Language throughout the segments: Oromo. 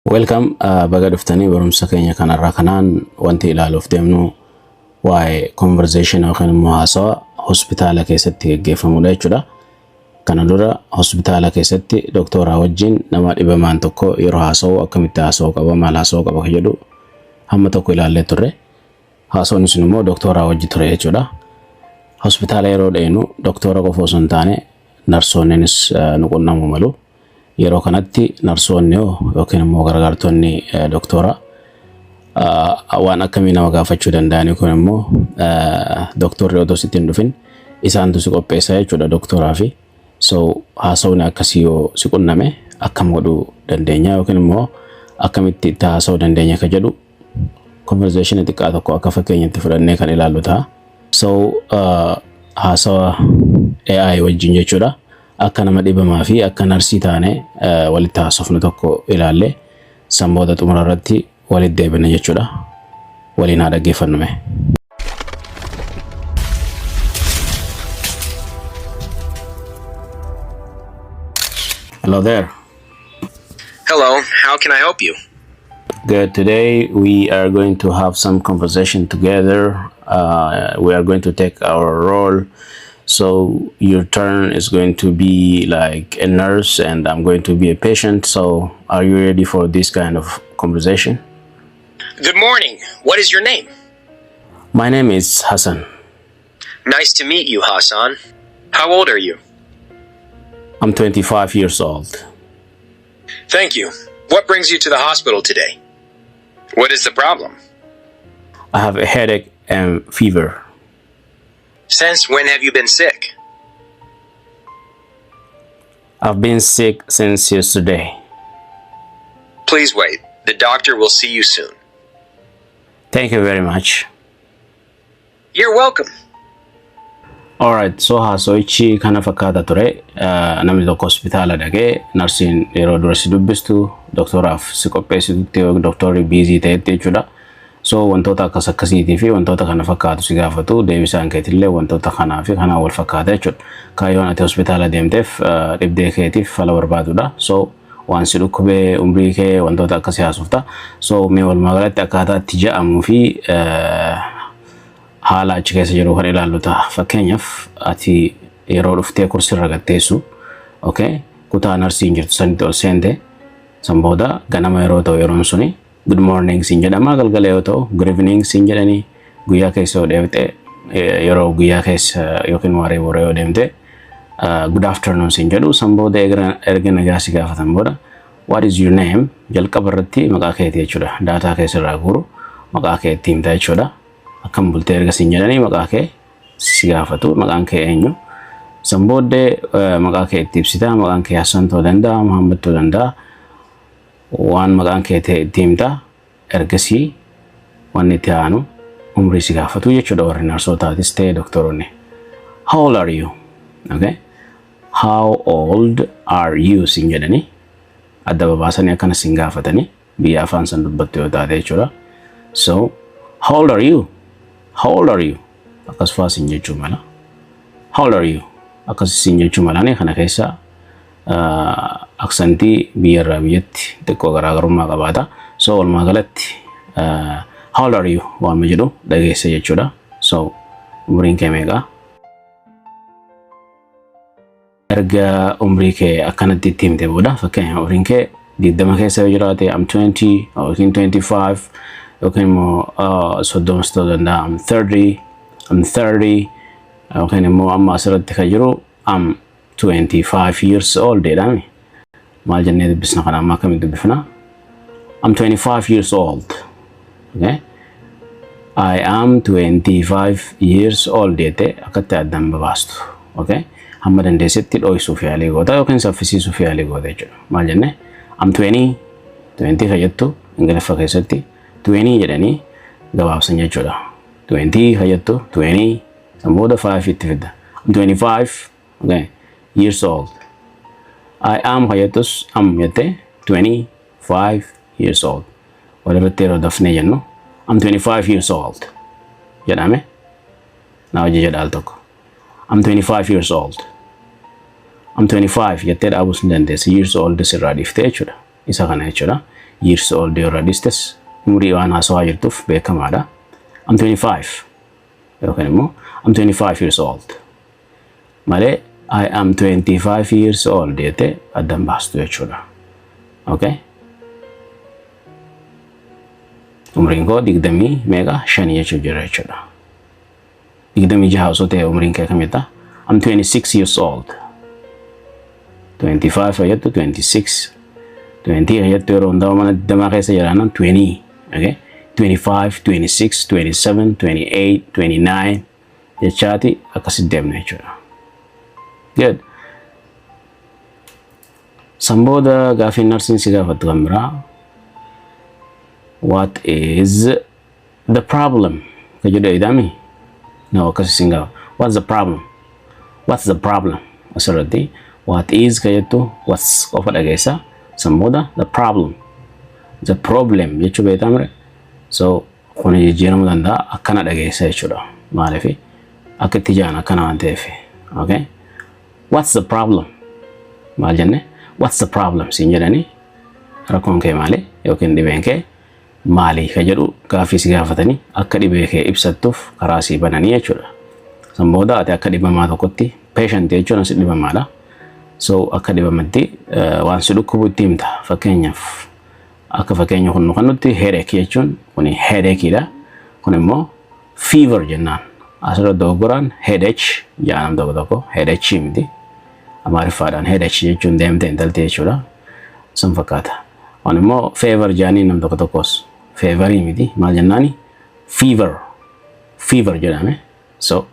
Welcome baga dhuftanii barumsa keenya kanarraa kanaan wanti ilaaluuf deemnu waa'ee conversation yookaan immoo haasawa hospitaala keessatti gaggeeffamudha jechuudha. Kana dura hospitaala keessatti doktora wajjin nama dhibamaan tokko yeroo haasawu akkamitti haasawuu qaba maal haasawuu qaba jedhu hamma tokko ilaallee turre. Haasawni sun immoo doktora wajji ture jechuudha. Hospitaala yeroo deenu doktora qofa osoo hin taane narsoonnis nu qunnamuu malu. Yeroo kanatti narsoonni yookiin immoo gargaartonni doktora waan akkamii nama gaafachuu danda'an kun immoo doktorri otoo sitti hin dhufin isaantu si qopheessaa jechuudha doktoraa fi so haasawni akkasii yoo si qunname akkam godhuu dandeenya yookiin immoo akkamitti itti haasawuu dandeenya ka jedhu conversation xiqqaa tokko akka fakkeenyatti fudhannee kan ilaallu ta'a. So haasawa AI wajjin jechuudha. Akka nama dhibamaa fi akka narsii taane walitti haasofnu tokko ilaalle samboota xumuraa irratti walitti deebina jechuudha. Waliin haa dhaggeeffannume. Hello there. Hello, how can I help you? Good. Today we are going to have some conversation together. We are going to take our role. So your turn is going to be like a nurse and I'm going to be a patient. So are you ready for this kind of conversation? Good morning. What is your name? My name is Hassan. Nice to meet you, Hassan. How old are you? I'm 25 years old. Thank you. What brings you to the hospital today? What is the problem? I have a headache and fever. Since when have you been sick? I've been sick since yesterday. Please wait. The doctor will see you soon. Thank you very much. You're welcome. Alright, so haasawichi kana fakkaata ture. Namni tokko hospitaala dhaqee narsiin yeroo dura si dubbistu doktoraaf si qopheessitutti doktorri busy ta'etti jechuudha. So wantoota akkas akkasiitii fi wantoota kana fakkaatu si gaafatu deebisaan keetillee wantoota kanaa fi kanaa wal fakkaata jechuudha. Kaayyoon ati hospitaala deemteef dhibdee keetiif fala barbaadudha. So waan si dhukkubee umrii kee wantoota akkasii haasofta. So mee walumaa galatti akkaataa itti ja'amuu fi haala achi keessa jiru kan ilaallu ta'a. Fakkeenyaaf ati yeroo dhuftee kursirra gatteessu, okay? Kutaa narsiin jirtu sanitti ol seente san booda ganama yeroo ta'u yeroon suni good morning siin jedhama, galgala yoo ta'u good evening siin jedhanii, guyyaa keessa yoo deemte yeroo guyyaa keessa yookiin waaree booda yoo deemte good afternoon siin jedhu. San booda erga nagaa si gaafatan booda what is your name jalqaba irratti maqaa keetii jechuudha. Daataa keessa irraa guuru maqaa kee itti himta jechuudha. Akkam bultee erga siin jedhanii maqaa kee si gaafatu, maqaan kee eenyu. San booddee maqaa kee itti ibsita, maqaan kee Hassan ta'uu danda'a, Muhammad ta'uu danda'a. Waan maqaan kee itti himta ergasii waan itti aanu umrii si gaafatu jechuudha warri narsootaatis ta'e doktoroonni. How old are you? Okay? How old are you siin jedhanii adda babaasanii akkana siin gaafatanii biyya afaan san dubbattu yoo taate jechuudha. So how old are you? How old are you? Akkas fa'aa siin jechuu mala. How old are you? Akkas siin jechuu malaanii kana keessa aksantii biyyarraa biyyatti xiqqoo garaagarummaa qabaata. So walumaa galatti how old are you waan jedhu dhageessa jechuudha. So umriin kee meeqa? Erga umrii kee akkanatti itti himte booda fakkeenya umriin kee 20 keessa yoo jiraate I'm 20 yookiin 25 yookiin immoo 30 ta'uu danda'a I'm 30 yookiin immoo amma asirratti kan jiru I'm 25 years old jedhame. Maal jennee dubbisna kana amma akkamitti dubbifna? I'm 25 years old. Okay? I am 25 years old jette akkatti addaan babaastu. Okay? Hamma dandeessetti dho'isuuf yaalii goota yookiin saffisiisuuf yaalii goota jechuudha. Maal jennee? I'm 20 fayyadtu Ingiliffa keessatti 20 jedhanii gabaabsan jechuudha. 20 fayyadtu 20 san booda 5 itti fidda. I'm 25 okay, years old. I am fayyadtus am jette 25 years old. Walirratti yeroo dafnee jennu I'm 25 years old jedhame na hojii jedhaal tokko. I'm 25 years old. I'm 25 jettee dhaabuu hin dandeessu. Years old sirraa dhiiftee jechuudha. Isa kana jechuudha. years old yoo radistes umurii waan haasawaa jirtuuf beekamaadha. I'm 25 yookaan immoo I'm 25 years old malee I am 25 years old jette addan baastu jechuudha. Okay? Umriin koo 20 meeqa 5 jechuu jira jechuudha. 26 osoo ta'e umriin kee kamidha? I'm 26 years old. 25 fayyaddu 26. 20 fayyaddu yeroo hundaa mana damaa keessa jiraanan 20. Okay? 25, 26, 27, 28, 29 jechaati akkasitti deemna jechuudha. Good. Sambooda gaafii narsiin si gaafattu kan biraa. What is the problem? Ka jedhu idami? No, akkasi sin gaafa. What's the problem? What's the problem? Asirratti what is ka jettu what's qofa dhageessa. Sambooda the problem. The problem jechuu beekamre. So kun jijjiiramuu danda'a akkana dhageessa jechuudha. Maaliif akka itti jaan akkana waan ta'eef. Okay? What's the problem? Maal jenne? What's the problem? Siin jedhani rakkoon kee maali? Yookiin dhibeen kee maali ka jedhu gaafii si gaafatanii akka dhibee kee ibsattuuf karaa sii bananii jechuudha. San booda ati akka dhibamaa tokkotti patient jechuun asi dhibamaadha. So akka dhibamatti waan si dhukkubu itti himta. Fakkeenyaaf akka fakkeenya kun kan nuti headache jechuun kuni headacheidha. Kun immoo fever jennaan. Asirra dogoggoraan headache jaanam tokko headache miti. Amaariffaadhaan headache jechuun deemtee intaltee jechuudha. San fakkaata. Kun immoo fever jaanii nam tokkos feverii miti maal jennaani fever jedhame. So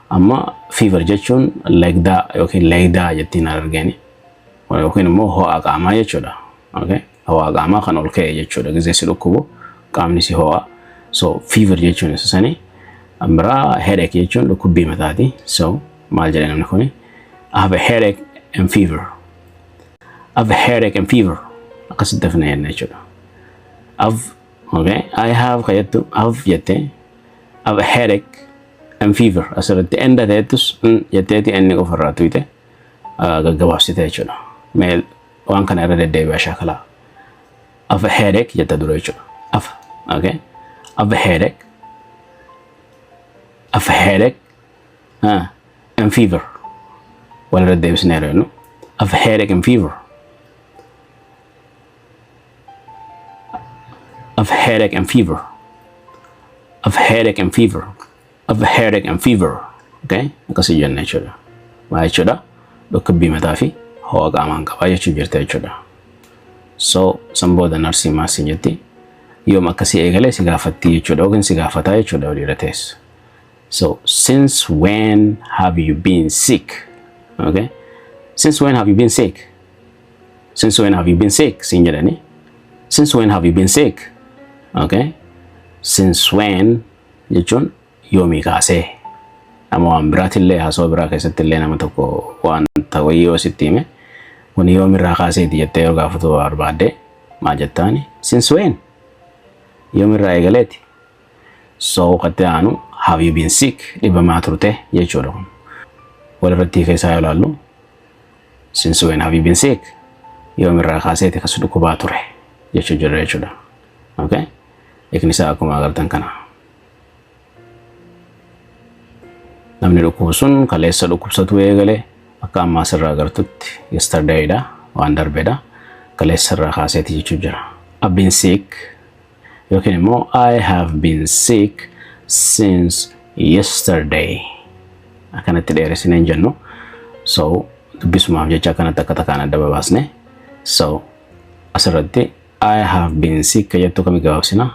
amma fever jechuun legdaa yookiin legdaa jettiin argani. Yookiin immoo ho'a qaamaa jechuudha. Okay? Ho'a qaamaa kan ol ka'e jechuudha. Gizee si dhukkubu qaamni si ho'a. So fever jechuun isa sanii. Ambiraa headache jechuun dhukkubbii mataati. So maal jedhe namni kuni? I have a headache and fever. I have a headache and fever. Akkasitti definee jenna jechuudha. Okay? I have kayattu have jette. I have a headache and fever. Asirratti enda ta'ettus jetteeti inni ofirraa tuyte gaggabaabsite jechuudha. Meel waan kana irra deddeebi'aa shaakalaa. I have a headache jetta dura jechuudha. Okay? I have a headache. I have a headache and fever. Wal irra deebisnee yeroo jennu I have a headache and fever. I have a headache and fever. I have a headache and fever. I have a headache and fever. Okay? Akkasii jenna jechuudha. Waa jechuudha. Dhukkubbii mataa fi ho'a qaamaan qabaa jechuu jirta jechuudha. So san booda narsii maasiin jetti yoom akkasii eegalee si gaafatti jechuudha yookiin si gaafataa jechuudha waliirra teessu. So since when have you been sick? Okay? Since when have you been sick? Since when have you been sick? Siin jedhani. Since when have you been sick? Okay? Since when jechuun yoomii kaasee. Amma waan biraatillee haasoo biraa keessattillee nama tokko waan ta'e yoo sitti hime kun yoomirraa kaaseeti jettee yoo gaafatu barbaadde maal jettaani? Since when? Yoomirraa eegaleeti. So qatte aanu have you been sick? Dhibamaa turte jechuudha kun. Walirratti keessaa yoo ilaallu since when have you been sick? Yoomirraa kaaseeti kas dhukkubaa ture jechuu jira jechuudha. Okay? Eekni isaa akkuma agartan kana. Namni dhukkubu sun kaleessa dhukkubsatu eegale akka ammaa sirraa agartutti yesterday'dha waan darbeedha kaleessa irraa kaaseeti jechuu jira. I've been sick yookiin immoo I have been sick since yesterday. Akkanatti dheeressinee hin jennu. So dubbisumaaf jecha akkanatti akka takkaan adda babaasne. So asirratti I have been sick jettu kami gabaabsina?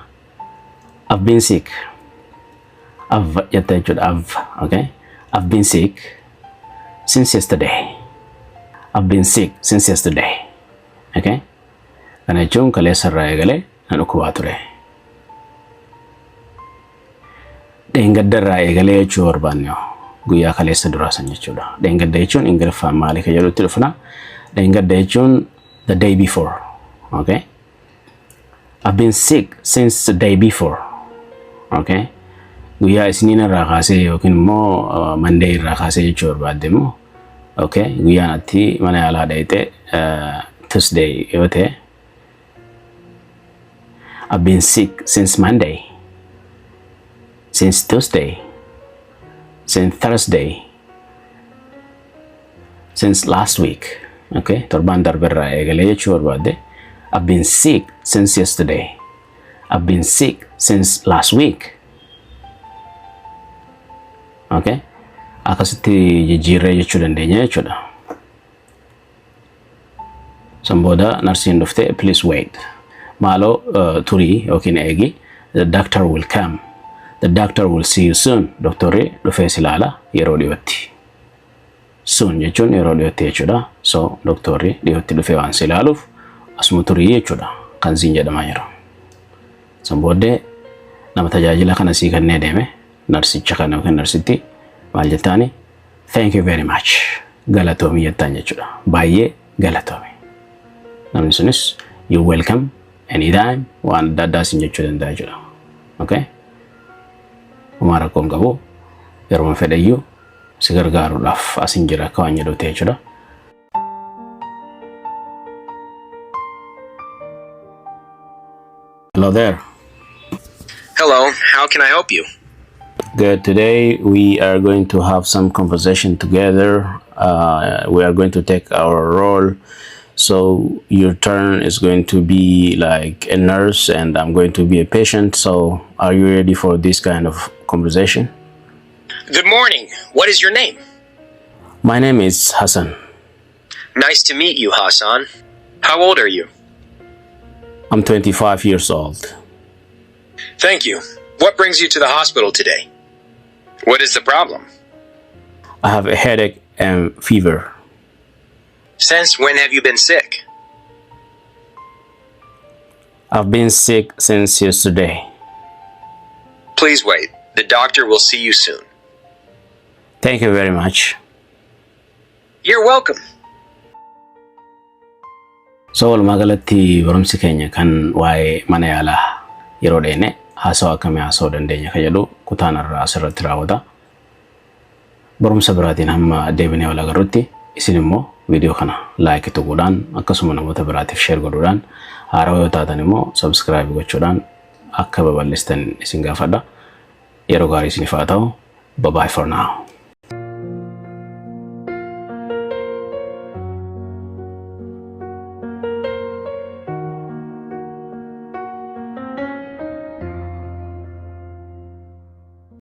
I've been sick. I've jetta jechuudha. Okay? I've been sick since yesterday. I've been sick since yesterday. Okay? Kana jechuun kaleessa irraa eegalee na dhukkubaa ture. Dheengadda irraa eegalee jechuu barbaanne guyyaa kaleessa duraasan jechuudha. Dheengadda jechuun Ingiliffaan maali ka jedhutti dhufna. Dheengadda jechuun the day before. Okay? I've been sick since the day before. Okay? Guyyaa isniin irraa kaasee yookiin immoo Monday irraa kaasee jechuu barbaadde immoo okay? Guyyaan atti mana yaalaa dhaqxe Tuesday yoo ta'e I've been sick since Monday, since Tuesday, since Thursday, since last week. Okay, torban darberra eegale jechuu barbaade. I've been sick since yesterday. I've been sick since last week. Okay, akkasitti jijjiirree jechuu dandeenya jechuudha. Sambooda narsiin dhufte, please wait. Malo turii yookiin eegi. The doctor will come. The doctor will see you soon. Doktorri dhufee silaala yeroo dhiyootti. Soon jechuun yeroo dhiyootti jechuudha. So doktorri dhiyootti dhufee waan silaaluuf asuma turii jechuudha kan siin jedhamaa jiru. Sambooddee nama tajaajila kana sii kennee deeme narsicha kana yookiin narsitti maal jettaani? Thank you very much. Galatoomi jettaan jechuudha. Baay'ee galatoomi. Namni sunis you're welcome anytime waan adda addaa siin jechuu danda'a jechuudha. Okay? Homaa rakkoon qabu yeroo fedhayyuu si gargaaruudhaaf asin jira akka waan jedhu ta'e jechuudha. Hello there. Hello, how can I help you? Good. Today we are going to have some conversation together. We are going to take our role. So your turn is going to be like a nurse and I'm going to be a patient. So are you ready for this kind of conversation? Good morning. What is your name? My name is Hassan. Nice to meet you, Hassan. How old are you? I'm 25 years old. Thank you. What brings you to the hospital today? What is the problem? I have a headache and fever. Since when have you been sick? I've been sick since yesterday. Please wait. The doctor will see you soon. Thank you very much. You're welcome. So walumagalatti barumsi keenya kan waa'ee mana yaalaa yeroo dheene haasawa akkamii haasa'uu dandeenya kan jedhu kutaan irraa asirratti raawwata. Barumsa biraatiin hamma deebinee wal agarrutti isin immoo viidiyoo kana like tuquudhaan akkasuma namoota biraatiif share godhuudhaan haarawaa yoo taatan immoo subscribe gochuudhaan akka babal'istan isin gaafadha. Yeroo gaarii isiniif haa ta'u. Bye bye for now.